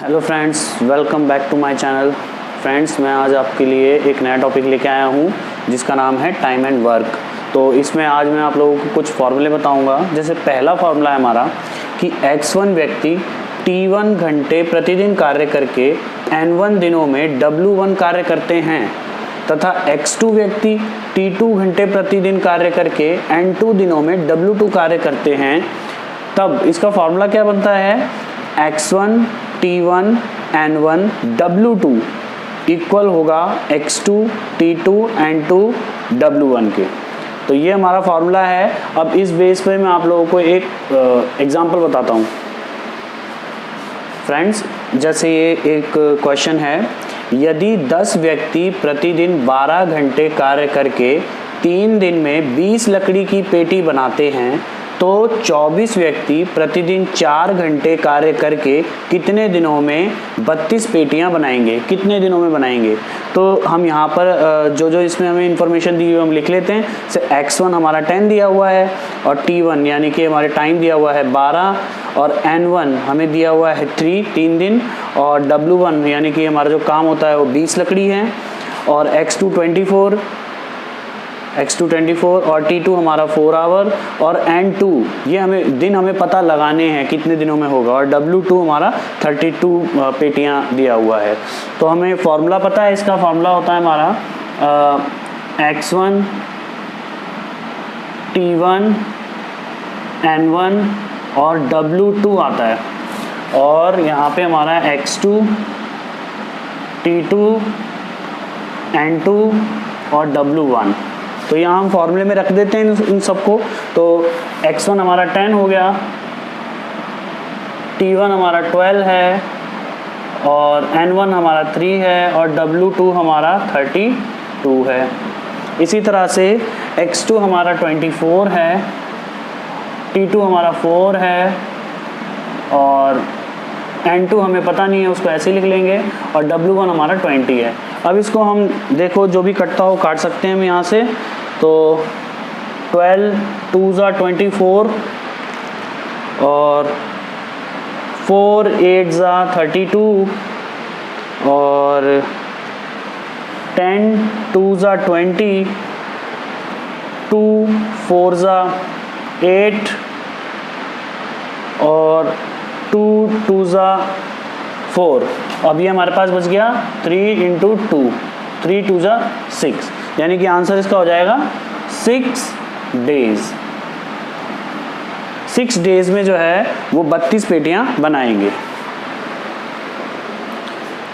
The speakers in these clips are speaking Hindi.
Hello friends, welcome back to my channel. Friends, मैं आज आपके लिए एक नया टॉपिक लेके आया हूँ जिसका नाम है टाइम एंड वर्क। तो इसमें आज मैं आप लोगों को कुछ फॉर्मूले बताऊँगा। जैसे पहला फॉर्मूला है हमारा कि x1 व्यक्ति t1 घंटे प्रतिदिन कार्य करके n1 दिनों में w1 कार्य करते हैं तथा x2 व्यक्ति t2 घंटे प्रतिदिन कार्य करके n2 दिनों में w2 कार्य करते हैं। तब इसका फॉर्मूला क्या बनता है? x1 t1 n1 w2 equal होगा x2 t2 n2 w1 के। तो ये हमारा फॉर्मूला है। अब इस बेस पे मैं आप लोगों को एक एग्जांपल बताता हूँ। फ्रेंड्स, जैसे ये एक क्वेश्चन है, यदि 10 व्यक्ति प्रतिदिन 12 घंटे कार्य करके 3 दिन में 20 लकड़ी की पेटी बनाते हैं तो 24 व्यक्ति प्रतिदिन 4 घंटे कार्य करके कितने दिनों में 32 पेटियां बनाएंगे? कितने दिनों में बनाएंगे? तो हम यहाँ पर जो इसमें हमें इंफॉर्मेशन दी हुई हम लिख लेते हैं। जैसे x1 हमारा 10 दिया हुआ है और t1 यानी कि हमारे टाइम दिया हुआ है 12 और n1 हमें दिया हुआ है 3 दिन और w1 यानी कि हमारा जो काम होता है वो 20 लकड़ी है और x2 24 और t2 हमारा 4 आवर और n2 ये हमें पता लगाने हैं कितने दिनों में होगा और w2 हमारा 32 पेटियां दिया हुआ है। तो हमें फॉर्मूला पता है। इसका फॉर्मूला होता है हमारा x1 t1 n1 और w2 आता है और यहाँ पे हमारा x2 t2 n2 और w1। तो यहाँ हम फॉर्मूले में रख देते हैं इन सबको। तो x1 हमारा 10 हो गया, t1 हमारा 12 है और n1 हमारा 3 है और w2 हमारा 32 है। इसी तरह से x2 हमारा 24 है, t2 हमारा 4 है और n2 हमें पता नहीं है, उसको ऐसे लिख लेंगे और w1 हमारा 20 है। अब इसको हम देखो जो भी कटता हो काट सकते हैं हम यहाँ से। तो 12 2s are 24 और 4 8s are 32 और 10 2s are 20 2 4s are 8 और 2 2s are 4। अब ये हमारे पास बच गया 3 इंटू 2, 3 2s are 6, यानी कि आंसर इसका हो जाएगा 6 डेज। 6 डेज में जो है वो 32 पेटियां बनाएंगे।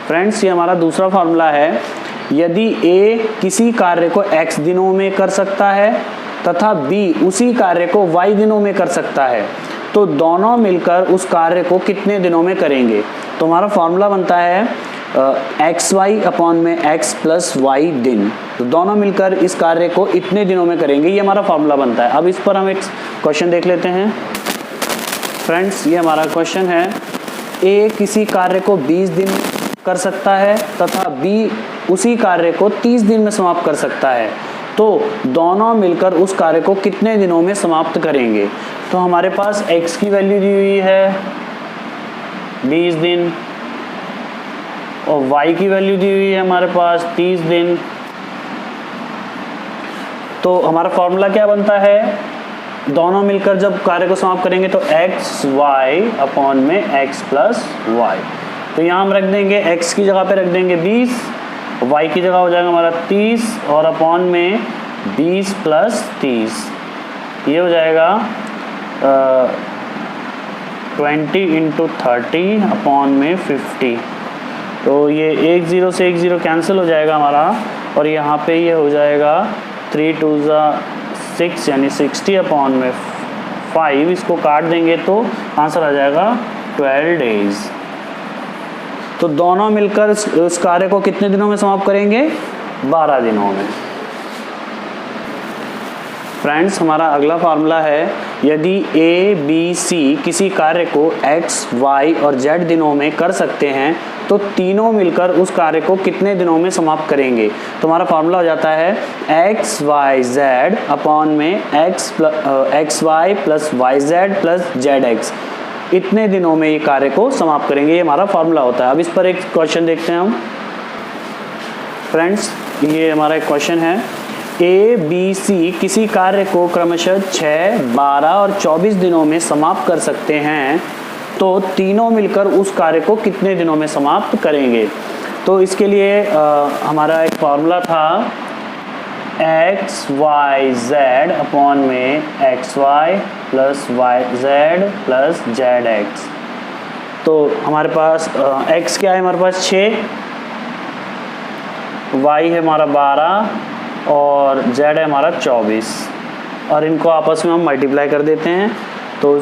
फ्रेंड्स, ये हमारा दूसरा फॉर्मूला है। यदि A किसी कार्य को x दिनों में कर सकता है तथा B उसी कार्य को y दिनों में कर सकता है तो दोनों मिलकर उस कार्य को कितने दिनों में करेंगे? तो हमारा फॉर्मूला बनता है xy अपॉन में x प्लस वाई दिन। तो दोनों मिलकर इस कार्य को इतने दिनों में करेंगे, ये हमारा फॉर्मूला बनता है। अब इस पर हम एक क्वेश्चन देख लेते हैं। फ्रेंड्स, ये हमारा क्वेश्चन है, A किसी कार्य को 20 दिन कर सकता है तथा B उसी कार्य को 30 दिन में समाप्त कर सकता है तो दोनों मिलकर उस कार्य को कितने दिनों में समाप्त करेंगे? तो हमारे पास x की वैल्यू दी हुई है 20 दिन और y की वैल्यू दी हुई है हमारे पास 30 दिन। तो हमारा फॉर्मूला क्या बनता है? दोनों मिलकर जब कार्य को समाप्त करेंगे तो x y अपॉन में x प्लस वाई। तो यहाँ हम रख देंगे x की जगह पे रख देंगे 20, y की जगह हो जाएगा हमारा 30 और अपॉन में 20 प्लस 30, ये हो जाएगा 20 इंटू 30 अपॉन में 50। तो ये 1 0 से 1 0 कैंसिल हो जाएगा हमारा और यहाँ पे ये हो जाएगा 3 2s are 6 यानी 60 अपॉन में 5। इसको काट देंगे तो आंसर आ जाएगा 12 डेज। तो दोनों मिलकर इस कार्य को कितने दिनों में समाप्त करेंगे? 12 दिनों में। फ्रेंड्स, हमारा अगला फार्मूला है, यदि A B C किसी कार्य को x y और z दिनों में कर सकते हैं तो तीनों मिलकर उस कार्य को कितने दिनों में समाप्त करेंगे? तो हमारा फार्मूला हो जाता है एक्स वाई जेड अपॉन में x y plus y z plus z x. इतने दिनों में ये कार्य को समाप्त करेंगे। ये हमारा फॉर्मूला होता है। अब इस पर एक क्वेश्चन देखते हैं हम। फ्रेंड्स, ये हमारा एक क्वेश्चन है। ए बी सी किसी कार्य को क्रमशः 6, 12 और 24 दिनों में समाप्त कर सकते हैं, तो तीनों मिलकर उस कार्य को कितने दिनों में समाप्त करेंगे। तो इसके लिए हमारा एक फॉर्मूला था एक्स वाई जेड अपॉन में x y plus y z plus z x. तो हमारे पास एक्स क्या है, हमारे पास 6, वाई है हमारा 12 और जेड है हमारा 24, और इनको आपस में हम मल्टीप्लाई कर देते हैं। तो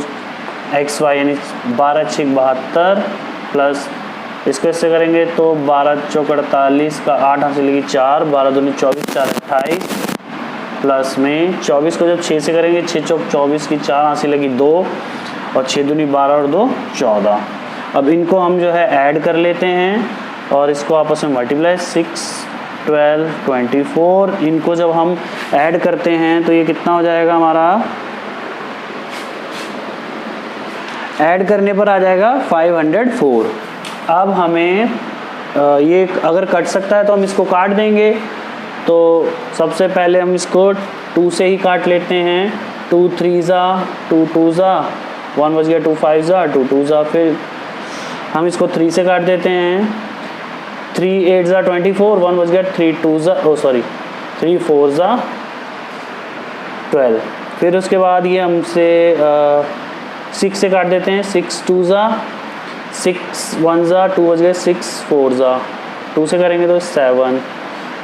एक्स वाई यानी 12 6 72 प्लस इसको इससे करेंगे तो 12 चौक 48 का 8 हाथ से लगी 4, 12 दूनी 24, 4 28 प्लस में 24 को जब 6 से करेंगे 6 चौक 24 की 4 हाथ से लगी 2 और 6 दूनी 12 और 2 14। अब इनको हम जो है ऐड कर लेते हैं और इसको आपस में मल्टीप्लाई 6 12 24। इनको जब हम ऐड करते हैं तो ये कितना हो जाएगा हमारा, ऐड करने पर आ जाएगा 504। अब हमें ये अगर कट सकता है तो हम इसको काट देंगे। तो सबसे पहले हम इसको 2 से ही काट लेते हैं। 2 3 ज़ा 2 2 ज़ा 1 बच गया, 2 5 ज़ा 2 2 ज़ा, फिर हम इसको 3 से काट देते हैं। 3 8 ज़ा 24, 1 बच गया, 3 2 ज़ा 3 4 ज़ा 12। फिर उसके बाद ये हमसे 6 से काट देते हैं। 6 2 ज़ा 6 1 ज़ा 2 बच गए, 6 4 ज़ा 2 से करेंगे तो 7।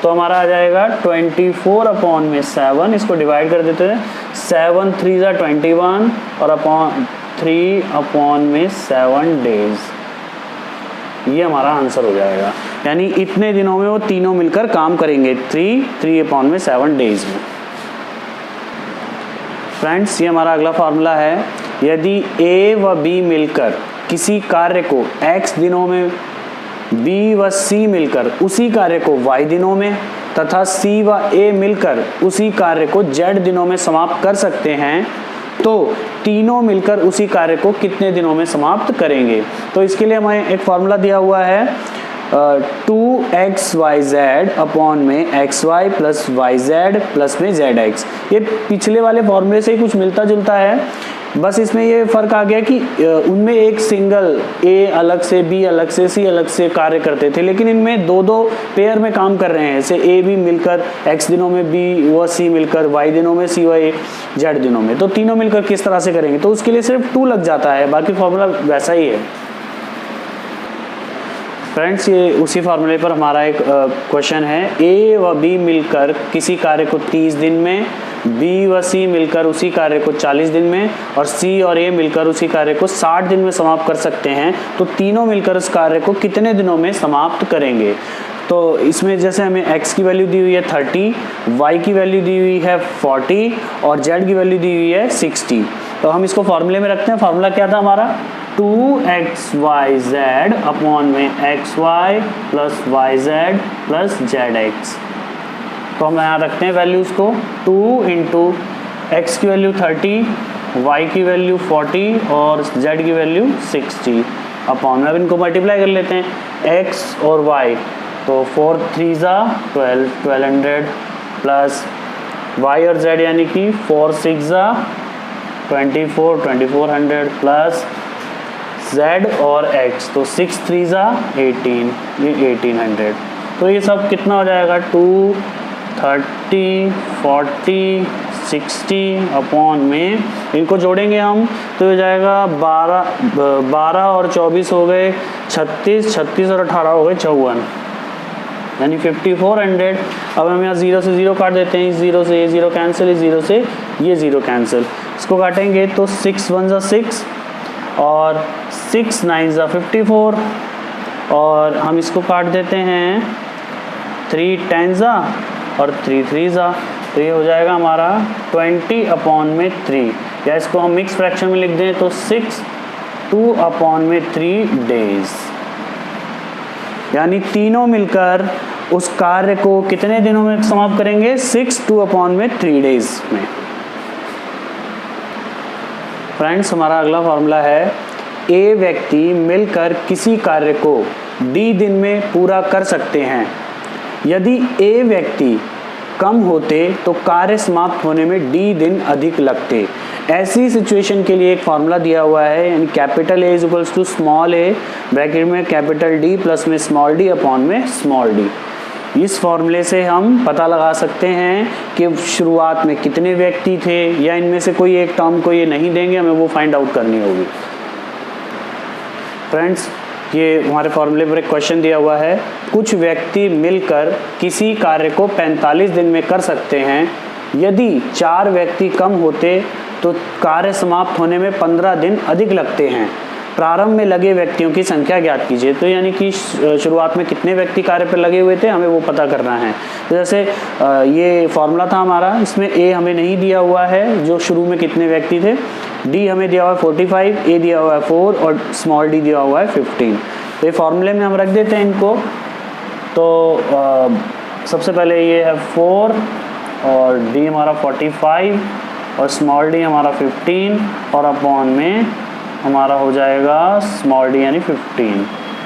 तो हमारा आ जाएगा 24 अपॉन में 7। इसको डिवाइड कर देते हैं। 7 3 ज़ा 21 और 3 अपॉन में 7 डेज। ये हमारा आंसर हो जाएगा। यानी इतने दिनों में वो तीनों मिलकर काम करेंगे 3 अपॉन में 7 डेज में। फ्रेंड्स, ये हमारा अगला फार्मूला है। यदि ए व बी मिलकर किसी कार्य को x दिनों में, b व c मिलकर उसी कार्य को y दिनों में तथा c व a मिलकर उसी कार्य को z दिनों में समाप्त कर सकते हैं, तो तीनों मिलकर उसी कार्य को कितने दिनों में समाप्त करेंगे। तो इसके लिए हमें एक फॉर्मूला दिया हुआ है 2xyz अपॉन में xy प्लस yz प्लस में zx। ये पिछले वाले फॉर्मूले से ही कुछ मिलता जुलता है, बस इसमें ये फर्क आ गया कि उनमें एक सिंगल a अलग से, b अलग से, c अलग से कार्य करते थे, लेकिन इनमें दो पेयर में काम कर रहे हैं। जैसे a b मिलकर x दिनों में, b व c मिलकर y दिनों में, c व z दिनों में। तो तीनों मिलकर किस तरह से करेंगे, तो उसके लिए सिर्फ 2 लग जाता है, बाकी फॉर्मूला वैसा ही है। फ्रेंड्स, ये उसी फार्मूले पर हमारा एक क्वेश्चन है। a व b मिलकर किसी कार्य को 30 दिन में, b व c मिलकर उसी कार्य को 40 दिन में और c और a मिलकर उसी कार्य को 60 दिन में समाप्त कर सकते हैं, तो तीनों मिलकर उस कार्य को कितने दिनों में समाप्त करेंगे। तो इसमें जैसे हमें x की वैल्यू दी हुई है 30, y की वैल्यू दी हुई है 40 और z की वैल्यू दी हुई है 60। तो हम इसको फॉर्मूले में रखते हैं। फॉर्मूला क्या था हमारा, 2xyz अपॉन में xy plus yz plus zx। तो हम यहाँ रखते हैं वैल्यूज़ को। 2 इंटू एक्स की वैल्यू 30, y की वैल्यू 40 और z की वैल्यू 60 अपॉन में, अब इनको मल्टीप्लाई कर लेते हैं x और y। तो 4 3 ज़ा 12, 1200 प्लस y और z यानी कि 4 6 ज़ा 24, 2400 प्लस z और x, तो 6 3 ज़ा 18, ये 1800। तो ये सब कितना हो जाएगा, 2 30 40 60 अपॉन में, इनको जोड़ेंगे हम तो हो जाएगा 12 और 24 हो गए 36, 36 और 18 हो गए 54, यानी 5400। अब हम यहाँ 0 से 0 काट देते हैं। इस 0 से ये 0 कैंसिल, इस 0 से ये 0 कैंसिल। इसको काटेंगे तो 6 1 ज़ा 6 और 6 9 ज़ा 54 और हम इसको काट देते हैं 3 10 ज़ा और 3 3 ज़ा। तो ये हो जाएगा हमारा 20 अपॉन में 3, या इसको हम मिक्स फ्रैक्शन में लिख दें तो 6 2 अपॉन में 3 डेज। यानी तीनों मिलकर उस कार्य को कितने दिनों में समाप्त करेंगे, 6 2 अपॉन में 3 डेज में। फ्रेंड्स, हमारा अगला फॉर्मूला है ए व्यक्ति मिलकर किसी कार्य को डी दिन में पूरा कर सकते हैं। यदि ए व्यक्ति कम होते तो कार्य समाप्त होने में डी दिन अधिक लगते। ऐसी सिचुएशन के लिए एक फॉर्मूला दिया हुआ है, यानी capital A is equals to small a bracket में कैपिटल डी प्लस में स्मॉल डी अपॉन में स्मॉल डी। इस फॉर्मूले से हम पता लगा सकते हैं कि शुरुआत में कितने व्यक्ति थे, या इनमें से कोई एक टर्म को ये नहीं देंगे, हमें वो फाइंड आउट करनी होगी। फ्रेंड्स, ये हमारे फॉर्मूले पर एक क्वेश्चन दिया हुआ है, कुछ व्यक्ति मिलकर किसी कार्य को 45 दिन में कर सकते हैं। यदि 4 व्यक्ति कम होते तो कार्य समाप्त होने में 15 दिन अधिक लगते हैं। प्रारंभ में लगे व्यक्तियों की संख्या ज्ञात कीजिए। तो यानी कि शुरुआत में कितने व्यक्ति कार्य पर लगे हुए थे, हमें वो पता करना है। तो जैसे ये फॉर्मूला था हमारा, इसमें ए हमें नहीं दिया हुआ है जो शुरू में कितने व्यक्ति थे, डी हमें दिया हुआ है 45, ए दिया हुआ है 4 और स्मॉल डी दिया हुआ है 15। तो ये फॉर्मूले में हम रख देते हैं इनको। तो सबसे पहले ये है 4 और डी हमारा 45 और स्मॉल डी हमारा 15 और अपॉन में हमारा हो जाएगा स्मॉल डी यानी 15।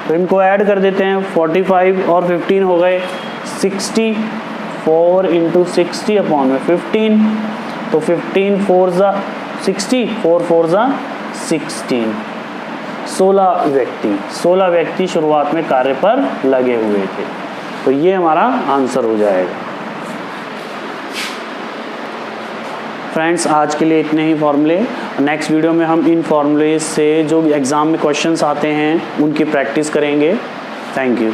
तो इनको ऐड कर देते हैं, 45 और 15 हो गए 60, 4 इंटू 60 अपॉन में 15। तो 15 4 ज़ा 60, 4 4 ज़ा 16। 16 व्यक्ति शुरुआत में कार्य पर लगे हुए थे। तो ये हमारा आंसर हो जाएगा। फ्रेंड्स, आज के लिए इतने ही फॉर्मूले। नेक्स्ट वीडियो में हम इन फॉर्मूले से जो एग्ज़ाम में क्वेश्चंस आते हैं उनकी प्रैक्टिस करेंगे। Thank you.